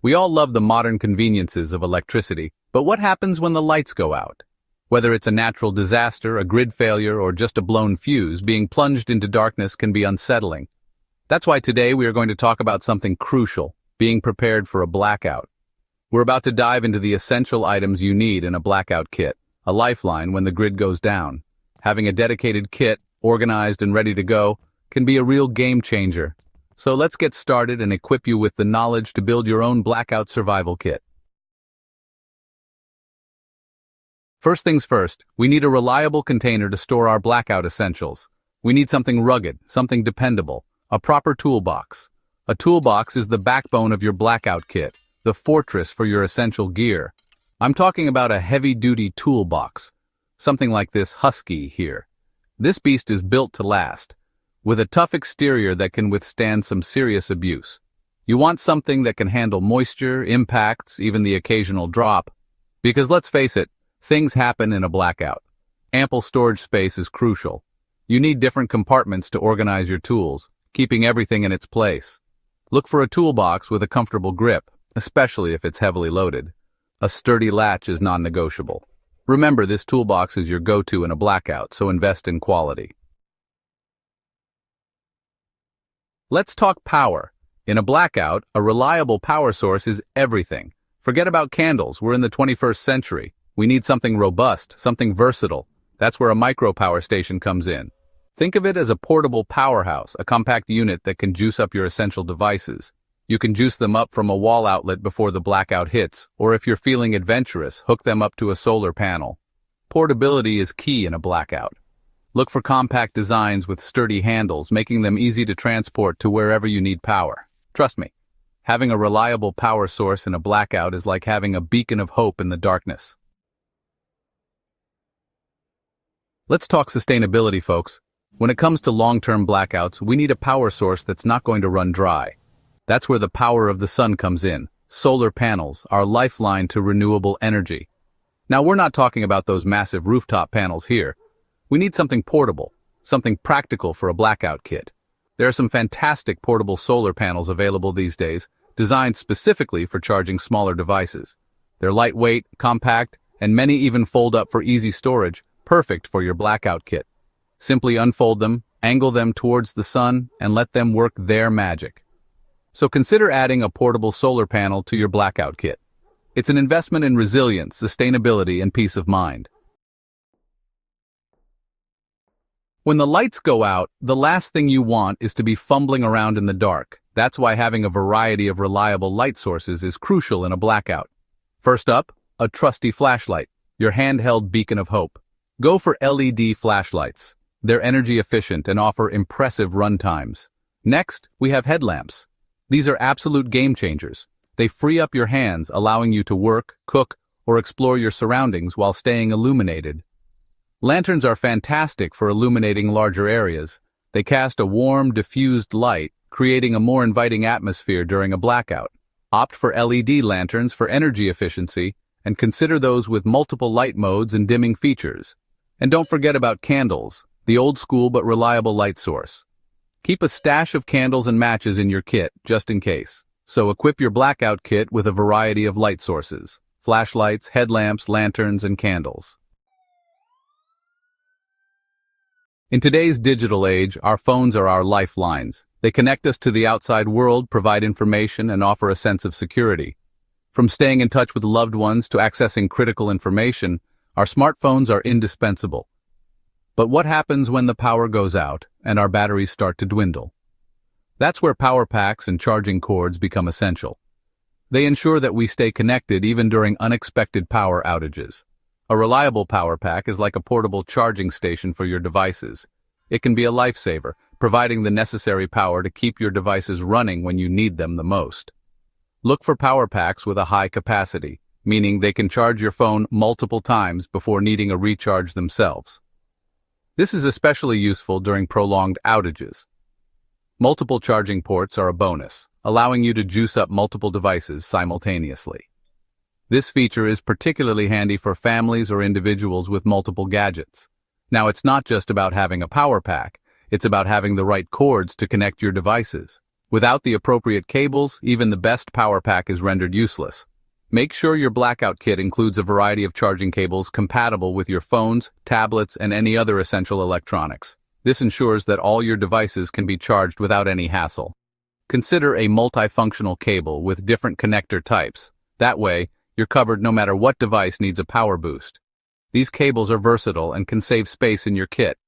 We all love the modern conveniences of electricity, but what happens when the lights go out? Whether it's a natural disaster, a grid failure, or just a blown fuse, being plunged into darkness can be unsettling. That's why today we are going to talk about something crucial, being prepared for a blackout. We're about to dive into the essential items you need in a blackout kit, a lifeline when the grid goes down. Having a dedicated kit, organized and ready to go, can be a real game changer. So let's get started and equip you with the knowledge to build your own blackout survival kit. First things first, we need a reliable container to store our blackout essentials. We need something rugged, something dependable, a proper toolbox. A toolbox is the backbone of your blackout kit, the fortress for your essential gear. I'm talking about a heavy-duty toolbox, something like this Husky here. This beast is built to last, with a tough exterior that can withstand some serious abuse. You want something that can handle moisture, impacts, even the occasional drop. Because let's face it, things happen in a blackout. Ample storage space is crucial. You need different compartments to organize your tools, keeping everything in its place. Look for a toolbox with a comfortable grip, especially if it's heavily loaded. A sturdy latch is non-negotiable. Remember, this toolbox is your go-to in a blackout, so invest in quality. Let's talk power. In a blackout, a reliable power source is everything. Forget about candles, we're in the 21st century. We need something robust, something versatile. That's where a micro power station comes in. Think of it as a portable powerhouse, a compact unit that can juice up your essential devices. You can juice them up from a wall outlet before the blackout hits, or if you're feeling adventurous, hook them up to a solar panel. Portability is key in a blackout. Look for compact designs with sturdy handles, making them easy to transport to wherever you need power. Trust me, having a reliable power source in a blackout is like having a beacon of hope in the darkness. Let's talk sustainability, folks. When it comes to long-term blackouts, we need a power source that's not going to run dry. That's where the power of the sun comes in. Solar panels, our lifeline to renewable energy. Now, we're not talking about those massive rooftop panels here. We need something portable, something practical for a blackout kit. There are some fantastic portable solar panels available these days, designed specifically for charging smaller devices. They're lightweight, compact, and many even fold up for easy storage, perfect for your blackout kit. Simply unfold them, angle them towards the sun, and let them work their magic. So consider adding a portable solar panel to your blackout kit. It's an investment in resilience, sustainability, and peace of mind. When the lights go out, the last thing you want is to be fumbling around in the dark. That's why having a variety of reliable light sources is crucial in a blackout. First up, a trusty flashlight, your handheld beacon of hope. Go for LED flashlights. They're energy efficient and offer impressive run times. Next, we have headlamps. These are absolute game changers. They free up your hands, allowing you to work, cook, or explore your surroundings while staying illuminated. Lanterns are fantastic for illuminating larger areas. They cast a warm, diffused light, creating a more inviting atmosphere during a blackout. Opt for LED lanterns for energy efficiency, and consider those with multiple light modes and dimming features. And don't forget about candles, the old school but reliable light source. Keep a stash of candles and matches in your kit, just in case. So equip your blackout kit with a variety of light sources: flashlights, headlamps, lanterns, and candles. In today's digital age, our phones are our lifelines. They connect us to the outside world, provide information, and offer a sense of security. From staying in touch with loved ones to accessing critical information, our smartphones are indispensable. But what happens when the power goes out and our batteries start to dwindle? That's where power packs and charging cords become essential. They ensure that we stay connected even during unexpected power outages. A reliable power pack is like a portable charging station for your devices. It can be a lifesaver, providing the necessary power to keep your devices running when you need them the most. Look for power packs with a high capacity, meaning they can charge your phone multiple times before needing a recharge themselves. This is especially useful during prolonged outages. Multiple charging ports are a bonus, allowing you to juice up multiple devices simultaneously. This feature is particularly handy for families or individuals with multiple gadgets. Now, it's not just about having a power pack, it's about having the right cords to connect your devices. Without the appropriate cables, even the best power pack is rendered useless. Make sure your blackout kit includes a variety of charging cables compatible with your phones, tablets, and any other essential electronics. This ensures that all your devices can be charged without any hassle. Consider a multifunctional cable with different connector types. That way, you're covered no matter what device needs a power boost. These cables are versatile and can save space in your kit.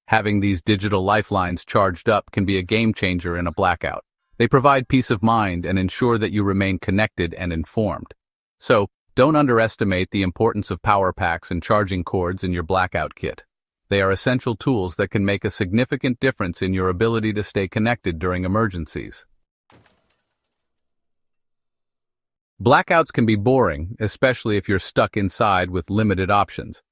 Having these digital lifelines charged up can be a game changer in a blackout. They provide peace of mind and ensure that you remain connected and informed. So, don't underestimate the importance of power packs and charging cords in your blackout kit. They are essential tools that can make a significant difference in your ability to stay connected during emergencies. Blackouts can be boring, especially if you're stuck inside with limited options.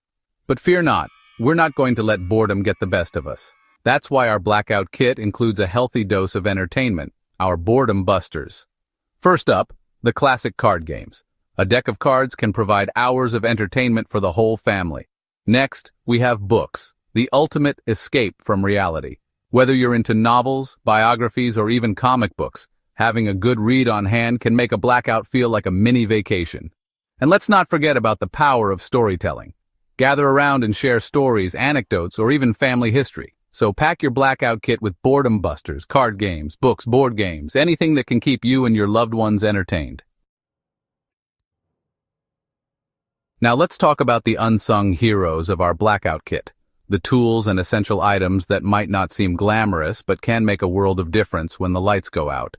But fear not, we're not going to let boredom get the best of us. That's why our blackout kit includes a healthy dose of entertainment, our boredom busters. First up, the classic card games. A deck of cards can provide hours of entertainment for the whole family. Next, we have books, the ultimate escape from reality. Whether you're into novels, biographies, or even comic books, having a good read on hand can make a blackout feel like a mini vacation. And let's not forget about the power of storytelling. Gather around and share stories, anecdotes, or even family history. So pack your blackout kit with boredom busters, card games, books, board games, anything that can keep you and your loved ones entertained. Now let's talk about the unsung heroes of our blackout kit, the tools and essential items that might not seem glamorous but can make a world of difference when the lights go out.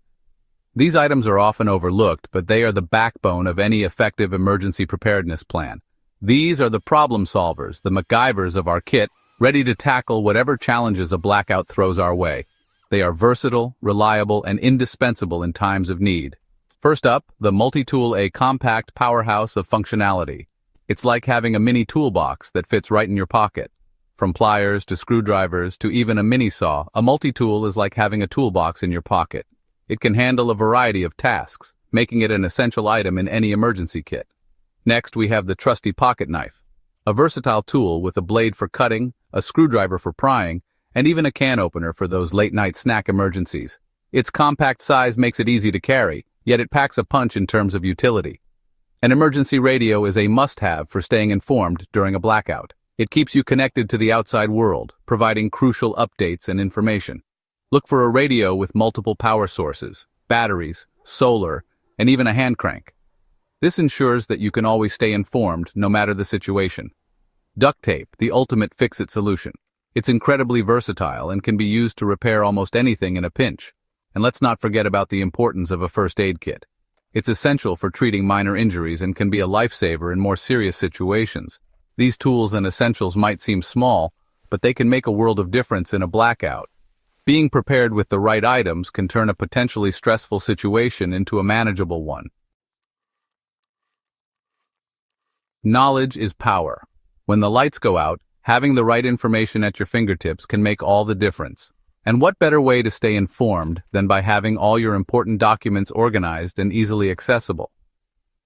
These items are often overlooked, but they are the backbone of any effective emergency preparedness plan. These are the problem solvers, the MacGyvers of our kit, ready to tackle whatever challenges a blackout throws our way. They are versatile, reliable, and indispensable in times of need. First up, the multi-tool, a compact powerhouse of functionality. It's like having a mini toolbox that fits right in your pocket. From pliers to screwdrivers to even a mini saw, a multi-tool is like having a toolbox in your pocket. It can handle a variety of tasks, making it an essential item in any emergency kit. Next, we have the trusty pocket knife, a versatile tool with a blade for cutting, a screwdriver for prying, and even a can opener for those late-night snack emergencies. Its compact size makes it easy to carry, yet it packs a punch in terms of utility. An emergency radio is a must-have for staying informed during a blackout. It keeps you connected to the outside world, providing crucial updates and information. Look for a radio with multiple power sources, batteries, solar, and even a hand crank. This ensures that you can always stay informed no matter the situation. Duct tape, the ultimate fix-it solution. It's incredibly versatile and can be used to repair almost anything in a pinch. And let's not forget about the importance of a first aid kit. It's essential for treating minor injuries and can be a lifesaver in more serious situations. These tools and essentials might seem small, but they can make a world of difference in a blackout. Being prepared with the right items can turn a potentially stressful situation into a manageable one. Knowledge is power. When the lights go out, having the right information at your fingertips can make all the difference. And what better way to stay informed than by having all your important documents organized and easily accessible?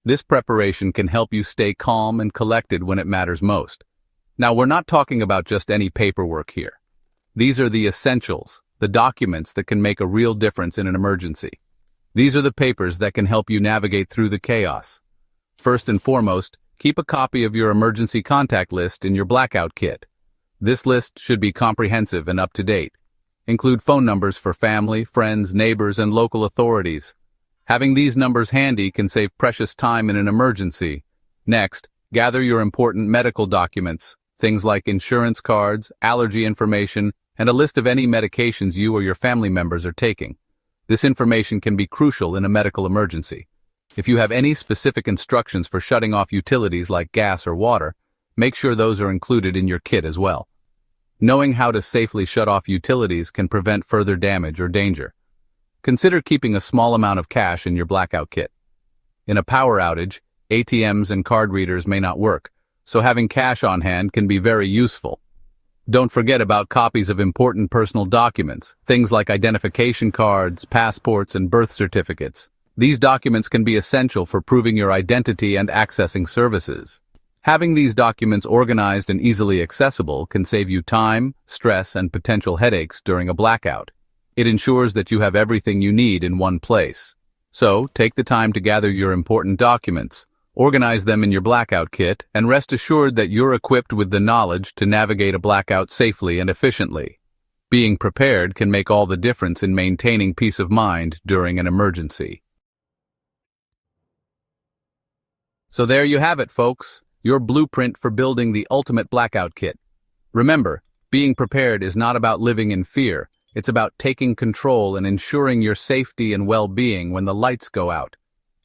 This preparation can help you stay calm and collected when it matters most. Now, we're not talking about just any paperwork here. These are the essentials, the documents that can make a real difference in an emergency. These are the papers that can help you navigate through the chaos. First and foremost, keep a copy of your emergency contact list in your blackout kit. This list should be comprehensive and up to date. Include phone numbers for family, friends, neighbors, and local authorities. Having these numbers handy can save precious time in an emergency. Next, gather your important medical documents, things like insurance cards, allergy information, and a list of any medications you or your family members are taking. This information can be crucial in a medical emergency. If you have any specific instructions for shutting off utilities like gas or water, make sure those are included in your kit as well. Knowing how to safely shut off utilities can prevent further damage or danger. Consider keeping a small amount of cash in your blackout kit. In a power outage, ATMs and card readers may not work, so having cash on hand can be very useful. Don't forget about copies of important personal documents, things like identification cards, passports, and birth certificates. These documents can be essential for proving your identity and accessing services. Having these documents organized and easily accessible can save you time, stress, and potential headaches during a blackout. It ensures that you have everything you need in one place. So, take the time to gather your important documents, organize them in your blackout kit, and rest assured that you're equipped with the knowledge to navigate a blackout safely and efficiently. Being prepared can make all the difference in maintaining peace of mind during an emergency. So there you have it, folks, your blueprint for building the ultimate blackout kit. Remember, being prepared is not about living in fear. It's about taking control and ensuring your safety and well-being when the lights go out.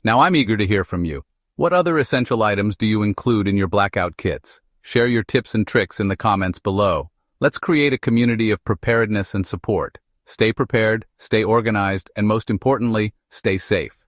Now I'm eager to hear from you. What other essential items do you include in your blackout kits? Share your tips and tricks in the comments below. Let's create a community of preparedness and support. Stay prepared, stay organized, and most importantly, stay safe.